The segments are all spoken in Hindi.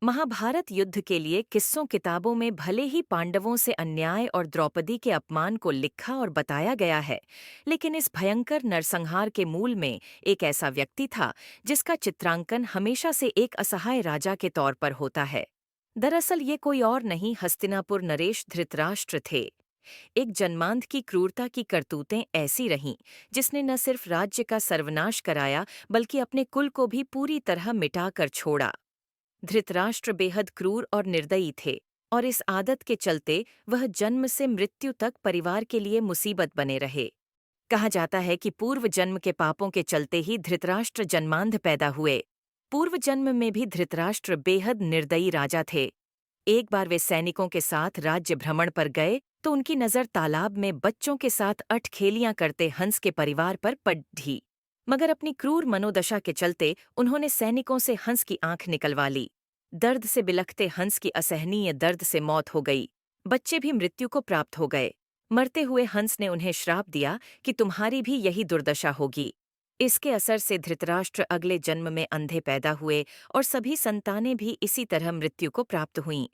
महाभारत युद्ध के लिए किस्सों किताबों में भले ही पांडवों से अन्याय और द्रौपदी के अपमान को लिखा और बताया गया है, लेकिन इस भयंकर नरसंहार के मूल में एक ऐसा व्यक्ति था जिसका चित्रांकन हमेशा से एक असहाय राजा के तौर पर होता है। दरअसल ये कोई और नहीं, हस्तिनापुर नरेश धृतराष्ट्र थे। एक जन्मांध की क्रूरता की करतूतें ऐसी रहीं जिसने न सिर्फ राज्य का सर्वनाश कराया बल्कि अपने कुल को भी पूरी तरह मिटा कर छोड़ा। धृतराष्ट्र बेहद क्रूर और निर्दयी थे, और इस आदत के चलते वह जन्म से मृत्यु तक परिवार के लिए मुसीबत बने रहे। कहा जाता है कि पूर्व जन्म के पापों के चलते ही धृतराष्ट्र जन्मांध पैदा हुए। पूर्व जन्म में भी धृतराष्ट्र बेहद निर्दयी राजा थे। एक बार वे सैनिकों के साथ राज्य भ्रमण पर गए तो उनकी नजर तालाब में बच्चों के साथ अठखेलियां करते हंस के परिवार पर पड़ी। मगर अपनी क्रूर मनोदशा के चलते उन्होंने सैनिकों से हंस की आंख निकलवा ली। दर्द से बिलखते हंस की असहनीय दर्द से मौत हो गई। बच्चे भी मृत्यु को प्राप्त हो गए। मरते हुए हंस ने उन्हें श्राप दिया कि तुम्हारी भी यही दुर्दशा होगी। इसके असर से धृतराष्ट्र अगले जन्म में अंधे पैदा हुए और सभी संतानें भी इसी तरह मृत्यु को प्राप्त हुईं।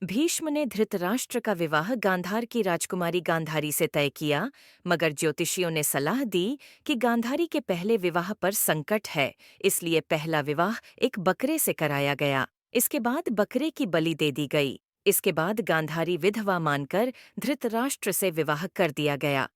भीष्म ने धृतराष्ट्र का विवाह गांधार की राजकुमारी गांधारी से तय किया, मगर ज्योतिषियों ने सलाह दी कि गांधारी के पहले विवाह पर संकट है, इसलिए पहला विवाह एक बकरे से कराया गया। इसके बाद बकरे की बलि दे दी गई। इसके बाद गांधारी विधवा मानकर धृतराष्ट्र से विवाह कर दिया गया।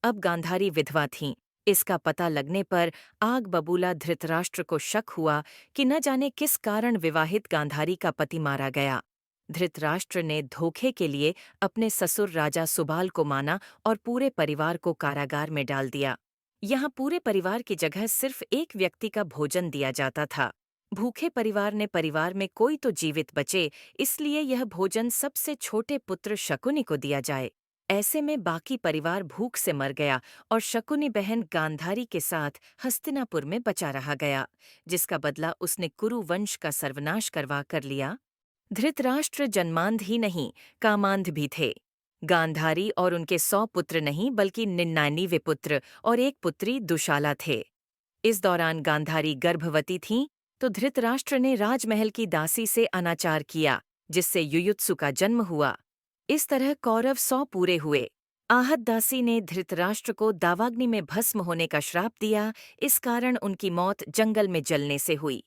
अब गांधारी विधवा थीं। इसका पता लगने पर आग बबूला धृतराष्ट्र को शक हुआ कि न जाने किस कारण विवाहित गांधारी का पति मारा गया। धृतराष्ट्र ने धोखे के लिए अपने ससुर राजा सुबाल को माना और पूरे परिवार को कारागार में डाल दिया। यहाँ पूरे परिवार की जगह सिर्फ एक व्यक्ति का भोजन दिया जाता था। भूखे परिवार ने परिवार में कोई तो जीवित बचे, इसलिए यह भोजन सबसे छोटे पुत्र शकुनी को दिया जाए। ऐसे में बाकी परिवार भूख से मर गया और शकुनी बहन गांधारी के साथ हस्तिनापुर में बचा रहा गया, जिसका बदला उसने कुरु वंश का सर्वनाश करवा कर लिया। धृतराष्ट्र जन्मांध ही नहीं, कामांध भी थे। गांधारी और उनके 100 पुत्र नहीं बल्कि 99 पुत्र और एक पुत्री दुशाला थे। इस दौरान गांधारी गर्भवती थीं, तो धृतराष्ट्र ने राजमहल की दासी से अनाचार किया, जिससे युयुत्सु का जन्म हुआ। इस तरह कौरव 100 पूरे हुए। आहत दासी ने धृतराष्ट्र को दावाग्नि में भस्म होने का श्राप दिया, इस कारण उनकी मौत जंगल में जलने से हुई।